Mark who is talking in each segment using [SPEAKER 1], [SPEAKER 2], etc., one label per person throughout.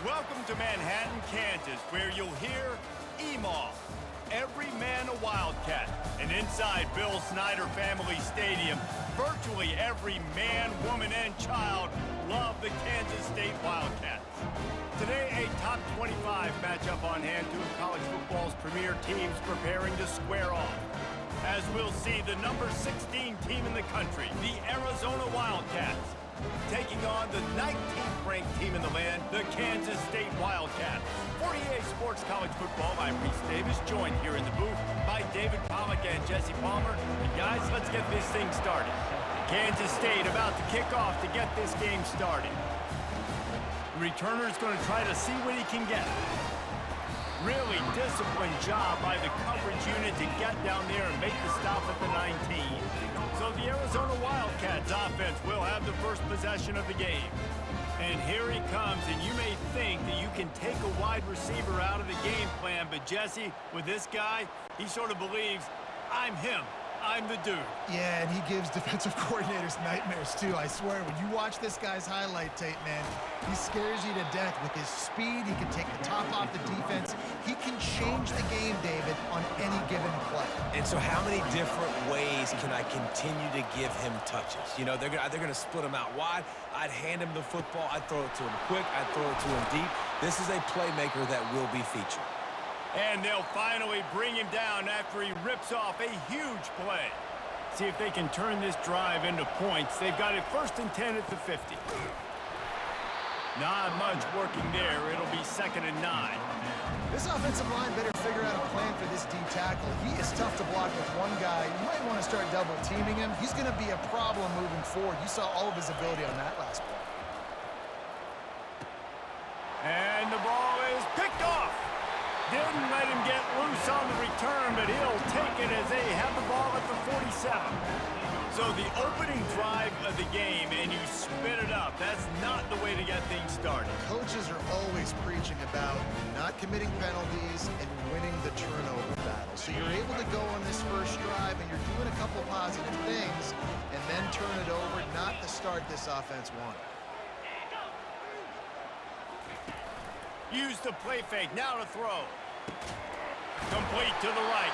[SPEAKER 1] Welcome to Manhattan, Kansas, where you'll hear EMAW, every man a Wildcat. And inside Bill Snyder Family Stadium, virtually every man, woman, and child love the Kansas State Wildcats. Today, a top 25 matchup on hand, two of college football's premier teams preparing to square off. As we'll see, the number 16 team in the country, the Arizona Wildcats, taking on the 19th ranked team in the land, the Kansas State Wildcats. 48 Sports College Football by Reese Davis, joined here in the booth by David Pollack and Jesse Palmer. And guys, let's get this thing started. Kansas State about to kick off to get this game started. The returner's going to try to see what he can get. Really disciplined job by the coverage unit to get down there and make the stop at the 19. So the Arizona Wildcats offense will have the first possession of the game. And here he comes, and you may think that you can take a wide receiver out of the game plan, but Jesse, with this guy, he sort of believes, I'm him. I'm the dude.
[SPEAKER 2] Yeah, and he gives defensive coordinators nightmares, too. I swear, when you watch this guy's highlight tape, man, he scares you to death with his speed. He can take the top off the defense. He can change the game, David, on any given play.
[SPEAKER 3] And so how many different ways can I continue to give him touches? You know, they're going to split him out wide. I'd hand him the football. I'd throw it to him quick. I'd throw it to him deep. This is a playmaker that will be featured.
[SPEAKER 1] And they'll finally bring him down after he rips off a huge play. See if they can turn this drive into points. They've got it 1st and 10 at the 50. Not much working there. It'll be 2nd and 9.
[SPEAKER 2] This offensive line better figure out a plan for this D tackle. He is tough to block with one guy. You might want to start double teaming him. He's going to be a problem moving forward. You saw all of his ability on that last play.
[SPEAKER 1] And the ball is picked off. Didn't let him get loose on the return, but he'll take it as they have the ball at the 47. So the opening drive of the game, and you spit it up. That's not the way to get things started.
[SPEAKER 2] Coaches are always preaching about not committing penalties and winning the turnover battle. So you're able to go on this first drive, and you're doing a couple positive things, and then turn it over, not the start this offense wanted.
[SPEAKER 1] Use the play fake, now to throw. Complete to the right.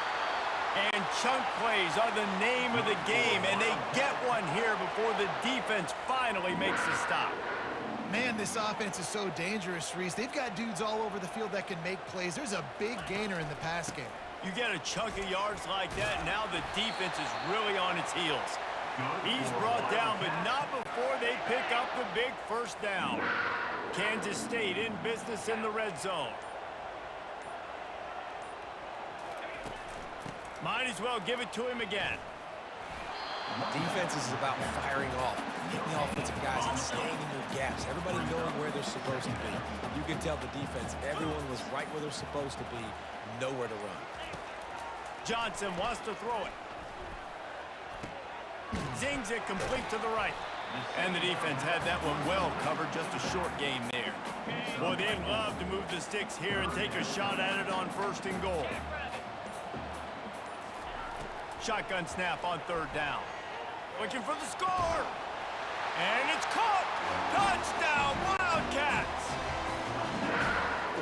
[SPEAKER 1] And chunk plays are the name of the game, and they get one here before the defense finally makes the stop.
[SPEAKER 2] Man, this offense is so dangerous, Reese. They've got dudes all over the field that can make plays. There's a big gainer in the pass game.
[SPEAKER 1] You get a chunk of yards like that, and now the defense is really on its heels. He's brought down, but not before they pick up the big first down. Kansas State in business in the red zone. Might as well give it to him again.
[SPEAKER 3] Defense is about firing off, hitting the offensive guys and staying in their gaps. Everybody knowing where they're supposed to be. You can tell the defense, everyone was right where they're supposed to be, nowhere to run.
[SPEAKER 1] Johnson wants to throw it. Zings it complete to the right. And the defense had that one well covered, just a short game there. Boy, they'd love to move the sticks here and take a shot at it on 1st and goal. Shotgun snap on 3rd down. Looking for the score. And it's caught. Touchdown, Wildcats.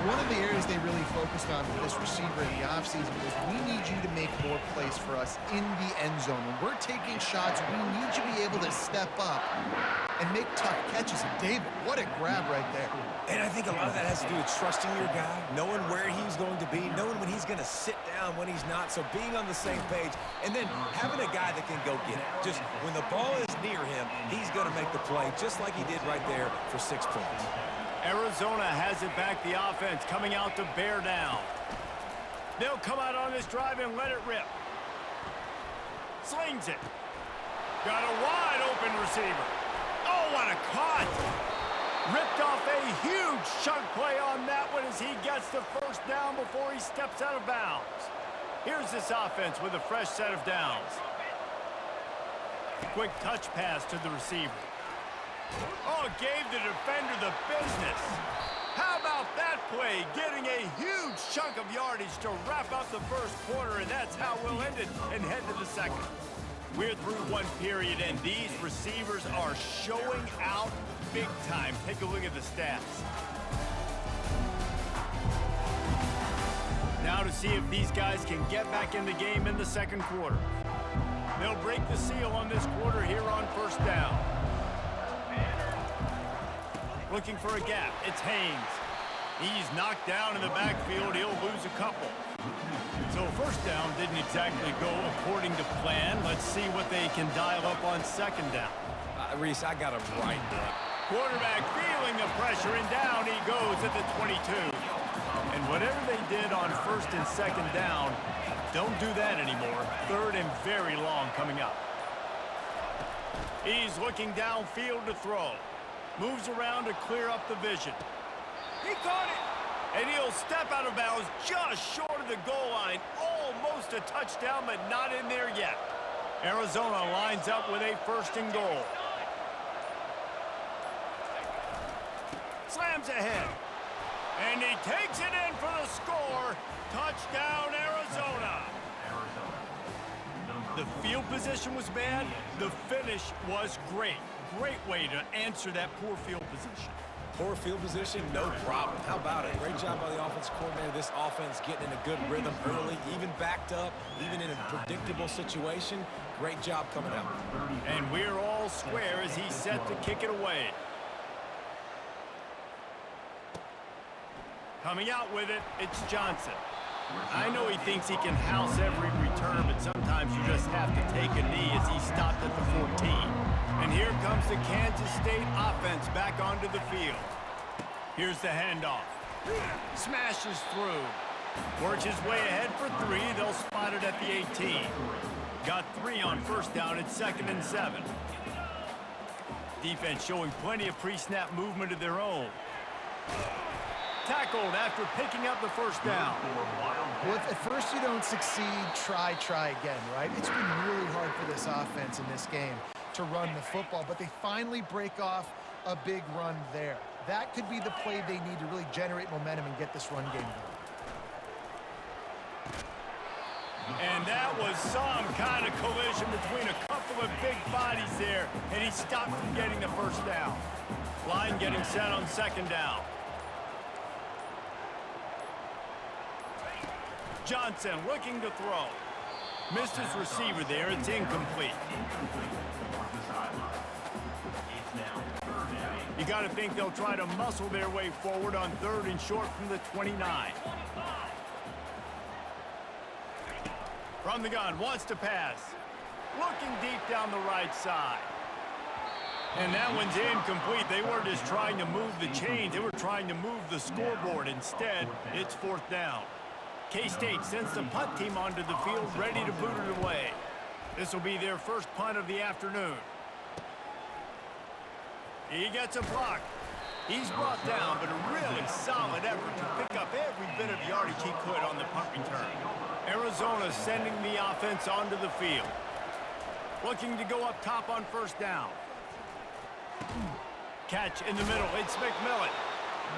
[SPEAKER 2] One of the areas they really focused on with this receiver in the offseason was we need you to make more plays for us in the end zone. When we're taking shots, we need you to be able to step up and make tough catches. And David, what a grab right there.
[SPEAKER 3] And I think a lot of that has to do with trusting your guy, knowing where he's going to be, knowing when he's going to sit down, when he's not, so being on the same page, and then having a guy that can go get it. Just when the ball is near him, he's going to make the play, just like he did right there for 6 points.
[SPEAKER 1] Arizona has it back, the offense coming out to bear down. They'll come out on this drive and let it rip. Slings it. Got a wide open receiver. Oh, what a caught. Ripped off a huge chunk play on that one as he gets the first down before he steps out of bounds. Here's this offense with a fresh set of downs. Quick touch pass to the receiver. Oh, gave the defender the business. How about that play? Getting a huge chunk of yardage to wrap up the first quarter, and that's how we'll end it and head to the second. We're through one period, and these receivers are showing out big time. Take a look at the stats. see if these guys can get back in the game in the second quarter. They'll break the seal on this quarter here on first down. Looking for a gap. It's Haynes. He's knocked down in the backfield. He'll lose a couple. So first down didn't exactly go according to plan. Let's see what they can dial up on second down.
[SPEAKER 3] Reese, I got him right there.
[SPEAKER 1] Quarterback feeling the pressure, and down he goes at the 22. And whatever they did on first and second down, don't do that anymore. Third and very long coming up. He's looking downfield to throw. Moves around to clear up the vision. He caught it! And he'll step out of bounds just short of the goal line. Almost a touchdown, but not in there yet. Arizona lines up with a first and goal. Slams ahead. And he takes it in for the score. Touchdown, Arizona. The field position was bad. The finish was great. Great way to answer that poor field position.
[SPEAKER 3] Poor field position, no problem. How about it? Great job by the offensive coordinator. This offense getting in a good rhythm early, even backed up, even in a predictable situation. Great job coming out.
[SPEAKER 1] And we're all square as he's set to kick it away. Coming out with it, it's Johnson. I know he thinks he can house every return, but sometimes you just have to take a knee as he stopped at the 14. And here comes the Kansas State offense back onto the field. Here's the handoff. Smashes through. Works his way ahead for 3. They'll spot it at the 18. Got 3 on first down at 2nd and 7. Defense showing plenty of pre-snap movement of their own. Tackled after picking up the first down.
[SPEAKER 2] Well, if at first you don't succeed, try again, right? It's been really hard for this offense in this game to run the football, but they finally break off a big run there. That could be the play they need to really generate momentum and get this run game going.
[SPEAKER 1] And that was some kind of collision between a couple of big bodies there, and he stopped from getting the first down. Line getting set on second down. Johnson looking to throw. Missed his receiver there. It's incomplete. You got to think they'll try to muscle their way forward on 3rd and short from the 29. From the gun, wants to pass. Looking deep down the right side. And that one's incomplete. They weren't just trying to move the chains. They were trying to move the scoreboard. Instead, it's 4th down. K-State sends the punt team onto the field, ready to boot it away. This will be their first punt of the afternoon. He gets a block. He's brought down, but a really solid effort to pick up every bit of yardage he could on the punt return. Arizona sending the offense onto the field. Looking to go up top on first down. Catch in the middle. It's McMillan.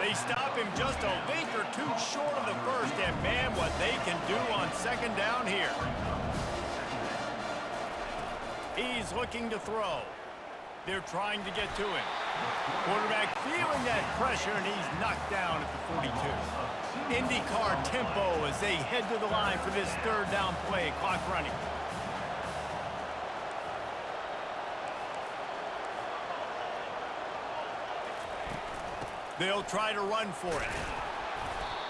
[SPEAKER 1] They stop him just a link or 2 short of the first, and man, what they can do on second down here. He's looking to throw. They're trying to get to him. Quarterback feeling that pressure, and he's knocked down at the 42. IndyCar tempo as they head to the line for this 3rd down play. Clock running. They'll try to run for it.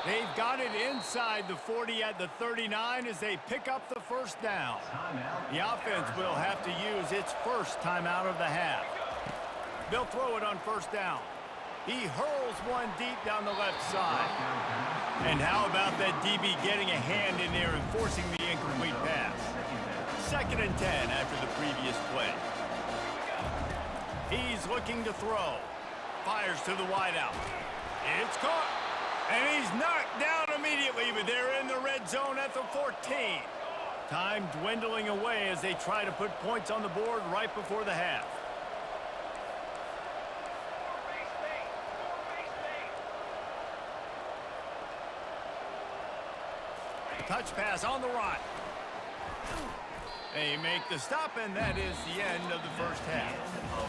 [SPEAKER 1] They've got it inside the 40 at the 39 as they pick up the first down. The offense will have to use its first timeout of the half. They'll throw it on first down. He hurls one deep down the left side. And how about that DB getting a hand in there and forcing the incomplete pass? 2nd and 10 after the previous play. He's looking to throw. Fires to the wideout. It's caught. And he's knocked down immediately, but they're in the red zone at the 14. Time dwindling away as they try to put points on the board right before the half. Touch pass on the run. They make the stop, and that is the end of the first half.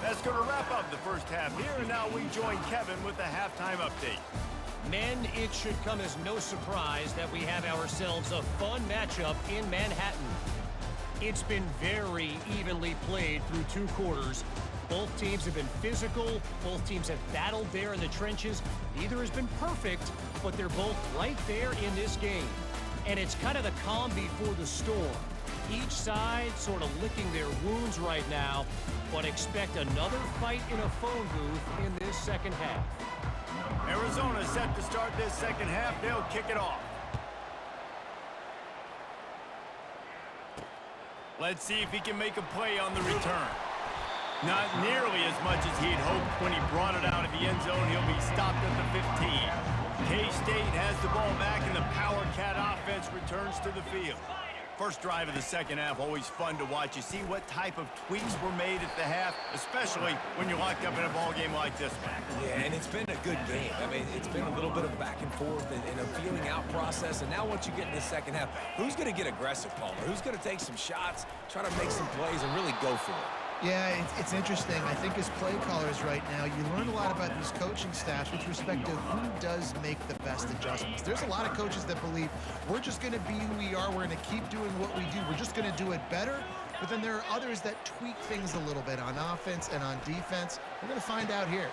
[SPEAKER 1] That's going to wrap up the first half here, and now we join Kevin with the halftime update.
[SPEAKER 4] Men, it should come as no surprise that we have ourselves a fun matchup in Manhattan. It's been very evenly played through 2 quarters. Both teams have been physical. Both teams have battled there in the trenches. Neither has been perfect, but they're both right there in this game. And it's kind of the calm before the storm. Each side sort of licking their wounds right now, but expect another fight in a phone booth in this second half.
[SPEAKER 1] Arizona set to start this second half. They'll kick it off. Let's see if he can make a play on the return. Not nearly as much as he'd hoped when he brought it out of the end zone. He'll be stopped at the 15. K-State has the ball back, and the Power Cat offense returns to the field. First drive of the second half, always fun to watch. You see what type of tweaks were made at the half, especially when you're locked up in a ball game like this one.
[SPEAKER 3] Yeah, and it's been a good game. I mean, it's been a little bit of back and forth and a feeling out process. And now once you get in the second half, who's going to get aggressive, Palmer? Who's going to take some shots, try to make some plays, and really go for it?
[SPEAKER 2] Yeah, it's interesting. I think as play callers right now, you learn a lot about these coaching staffs with respect to who does make the best adjustments. There's a lot of coaches that believe we're just going to be who we are. We're going to keep doing what we do. We're just going to do it better. But then there are others that tweak things a little bit on offense and on defense. We're going to find out here.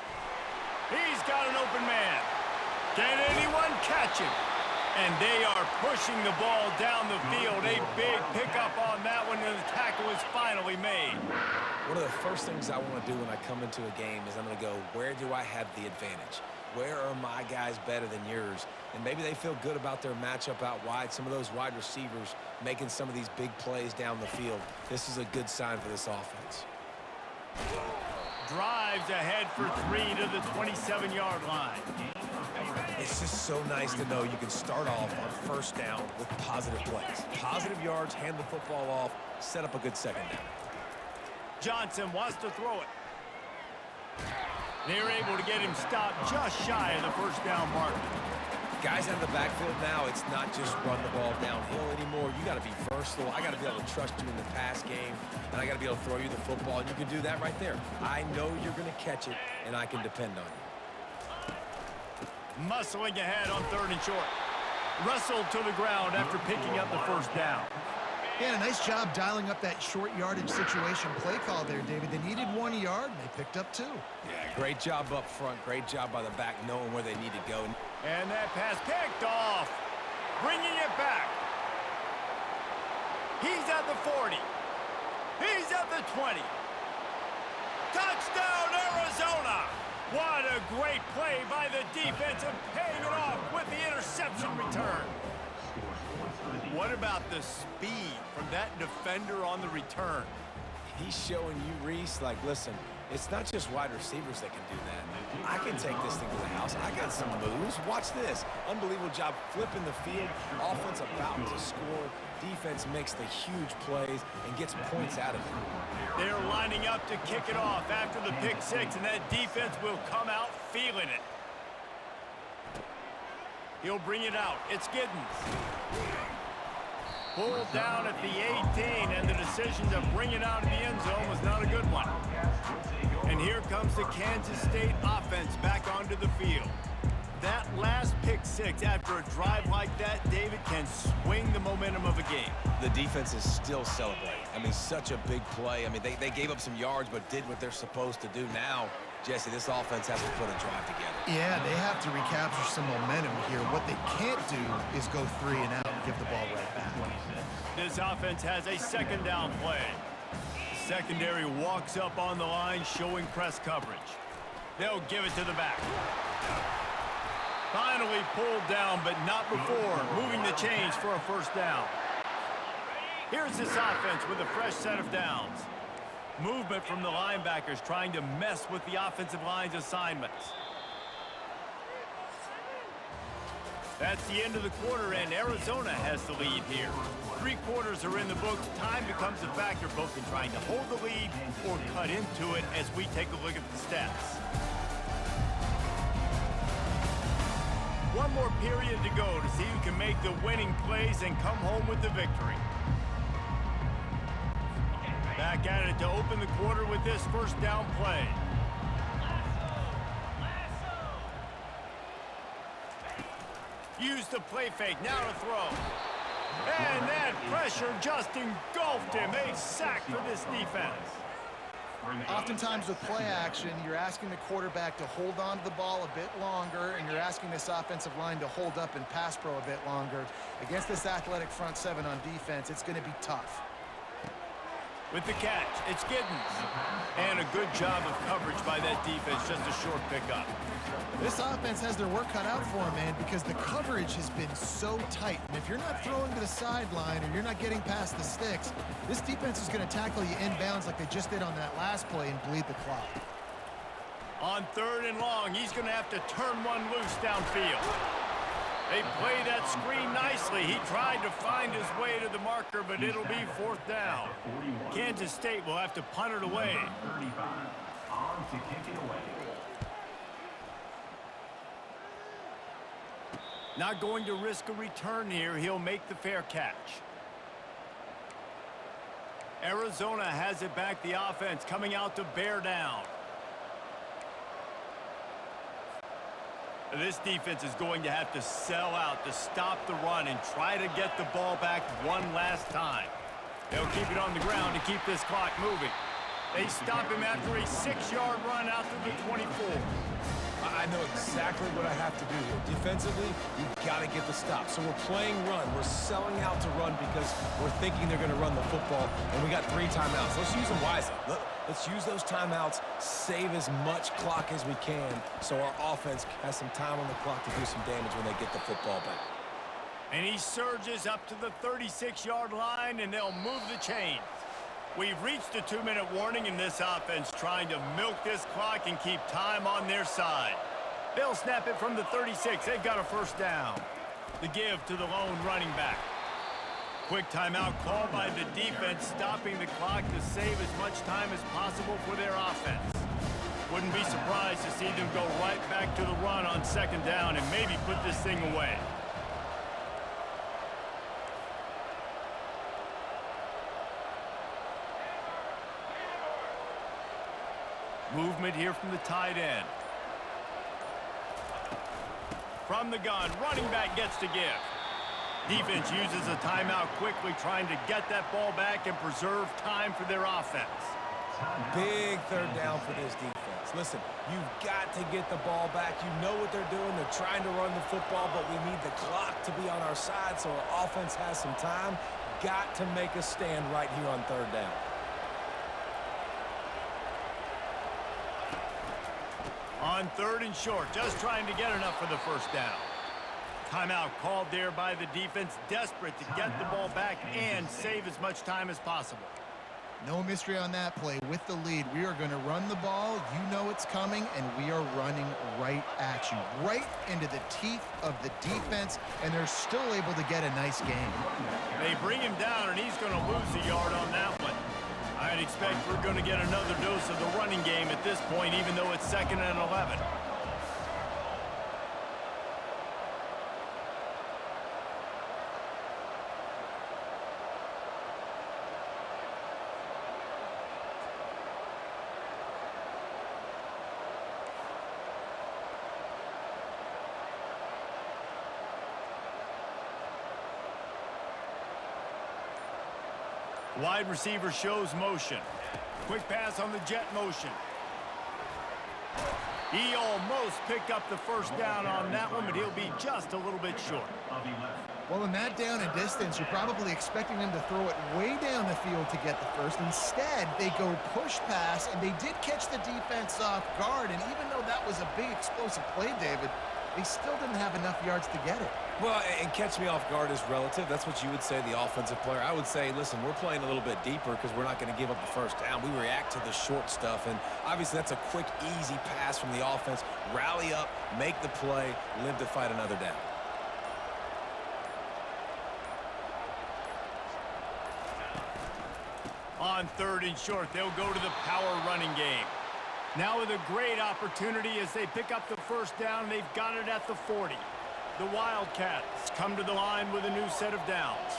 [SPEAKER 1] He's got an open man. Can anyone catch him? And they are pushing the ball down the field. A big pickup on that one, and the tackle is finally made.
[SPEAKER 3] One of the first things I want to do when I come into a game is I'm going to go, where do I have the advantage? Where are my guys better than yours? And maybe they feel good about their matchup out wide. Some of those wide receivers making some of these big plays down the field. This is a good sign for this offense.
[SPEAKER 1] Drives ahead for 3 to the 27-yard line.
[SPEAKER 3] It's just so nice to know you can start off on first down with positive plays. Positive yards, hand the football off, set up a good second down.
[SPEAKER 1] Johnson wants to throw it. They're able to get him stopped just shy of the first down marker.
[SPEAKER 3] Guys out of the backfield now, it's not just run the ball downhill anymore. You got to be versatile. I got to be able to trust you in the pass game, and I got to be able to throw you the football, and you can do that right there. I know you're going to catch it, and I can depend on you.
[SPEAKER 1] Muscling ahead on 3rd and short. Wrestled to the ground after picking up the first down.
[SPEAKER 2] Yeah, a nice job dialing up that short yardage situation play call there, David. They needed 1 yard, and they picked up 2.
[SPEAKER 3] Yeah, great job up front. Great job by the back knowing where they need to go.
[SPEAKER 1] And that pass picked off. Bringing it back. He's at the 40. He's at the 20. Touchdown, Arizona! What a great play by the defense and paying it off with the interception return. What about the speed from that defender on the return?
[SPEAKER 3] He's showing you, Reese, like, listen, it's not just wide receivers that can do that. I can take this thing to the house. I got some moves. Watch this. Unbelievable job flipping the field. Offense about to score. Defense makes the huge plays and gets points out of it.
[SPEAKER 1] They're lining up to kick it off after the pick 6, and that defense will come out feeling it. He'll bring it out. It's Giddens. Pulled down at the 18, and the decision to bring it out of the end zone was not a good one. And here comes the Kansas State offense back onto the field. That last pick 6 after a drive like that, David, can swing the momentum of a game.
[SPEAKER 3] The defense is still celebrating. I mean, such a big play. I mean, they gave up some yards but did what they're supposed to do. Now, Jesse, this offense has to put a drive together.
[SPEAKER 2] Yeah, they have to recapture some momentum here. What they can't do is go 3 and out and give the ball right back.
[SPEAKER 1] This offense has a second down play. Secondary walks up on the line, showing press coverage. They'll give it to the back. Finally pulled down, but not before moving the chains for a first down. Here's this offense with a fresh set of downs. Movement from the linebackers trying to mess with the offensive line's assignments. That's the end of the quarter, and Arizona has the lead here. 3 quarters are in the books. Time becomes a factor both in trying to hold the lead or cut into it as we take a look at the stats. 1 more period to go to see who can make the winning plays and come home with the victory. Back at it to open the quarter with this first down play. Use the play fake, now to throw. And that pressure just engulfed him. A sack for this defense.
[SPEAKER 2] Oftentimes with play action, you're asking the quarterback to hold on to the ball a bit longer, and you're asking this offensive line to hold up and pass pro a bit longer. Against this athletic front seven on defense, it's going to be tough.
[SPEAKER 1] With the catch, it's Giddens. And a good job of coverage by that defense, just a short pickup.
[SPEAKER 2] This offense has their work cut out for them, man, because the coverage has been so tight. And if you're not throwing to the sideline or you're not getting past the sticks, this defense is going to tackle you inbounds like they just did on that last play and bleed the clock.
[SPEAKER 1] On 3rd and long, he's going to have to turn one loose downfield. They play that screen nicely. He tried to find his way to the marker, but it'll be 4th down. Kansas State will have to punt it away.
[SPEAKER 5] On to kick it away.
[SPEAKER 1] Not going to risk a return here. He'll make the fair catch. Arizona has it back. The offense coming out to bear down. This defense is going to have to sell out to stop the run and try to get the ball back one last time. They'll keep it on the ground to keep this clock moving. They stop him after a 6-yard run out to the 24.
[SPEAKER 3] I know exactly what I have to do here. Defensively, you got to get the stop. So we're playing run. We're selling out to run because we're thinking they're going to run the football, and we got 3 timeouts. Let's use them wisely. Let's use those timeouts, save as much clock as we can so our offense has some time on the clock to do some damage when they get the football back.
[SPEAKER 1] And he surges up to the 36-yard line, and they'll move the chains. We've reached a 2-minute warning in this offense, trying to milk this clock and keep time on their side. They'll snap it from the 36. They've got a 1st down. The give to the lone running back. Quick timeout called by the defense, stopping the clock to save as much time as possible for their offense. Wouldn't be surprised to see them go right back to the run on 2nd down and maybe put this thing away. Movement here from the tight end. From the gun, running back gets to give. Defense uses a timeout quickly, trying to get that ball back and preserve time for their offense.
[SPEAKER 3] Big 3rd down for this defense. Listen, you've got to get the ball back. You know what they're doing. They're trying to run the football, but we need the clock to be on our side so our offense has some time. Got to make a stand right here on 3rd down.
[SPEAKER 1] On 3rd and short, just trying to get enough for the 1st down. Timeout called there by the defense, desperate to get the ball back and save as much time as possible.
[SPEAKER 2] No mystery on that play. With the lead, we are going to run the ball. You know it's coming, and we are running right at you, right into the teeth of the defense, and they're still able to get a nice gain.
[SPEAKER 1] They bring him down, and he's going to lose a yard on that one. I'd expect we're going to get another dose of the running game at this point, even though it's 2nd and 11. Wide receiver shows motion. Quick pass on the jet motion. He almost picked up the 1st down on that one, but he'll be just a little bit short.
[SPEAKER 2] Well, in that down and distance, you're probably expecting them to throw it way down the field to get the 1st. Instead, they go push pass, and they did catch the defense off guard. And even though that was a big explosive play, David, they still didn't have enough yards to get it.
[SPEAKER 3] Well, and catch me off guard is relative. That's what you would say, the offensive player. I would say, listen, we're playing a little bit deeper because we're not going to give up the 1st down. We react to the short stuff, and obviously that's a quick, easy pass from the offense. Rally up, make the play, live to fight another down.
[SPEAKER 1] On 3rd and short, they'll go to the power running game. Now with a great opportunity as they pick up the 1st down, they've got it at the 40. The Wildcats come to the line with a new set of downs.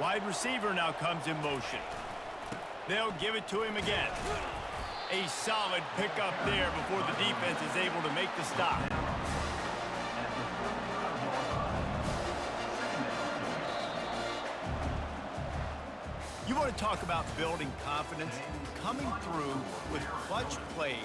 [SPEAKER 1] Wide receiver now comes in motion. They'll give it to him again. A solid pickup there before the defense is able to make the stop. You want to talk about building confidence? Coming through with clutch plays,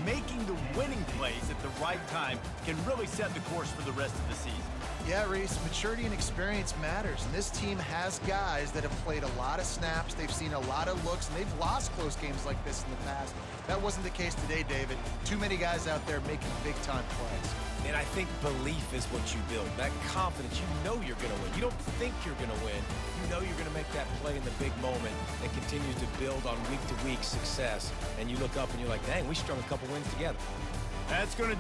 [SPEAKER 1] making the winning plays at the right time can really set the course for the rest of the season.
[SPEAKER 2] Yeah, Reese, maturity and experience matters, and this team has guys that have played a lot of snaps, they've seen a lot of looks, and they've lost close games like this in the past. That wasn't the case today, David. Too many guys out there making big-time plays.
[SPEAKER 3] And I think belief is what you build. That confidence, you know you're going to win. You don't think you're going to win. You know you're going to make that play in the big moment that continues to build on week-to-week success. And you look up and you're like, dang, we strung a couple wins together.
[SPEAKER 1] That's going to do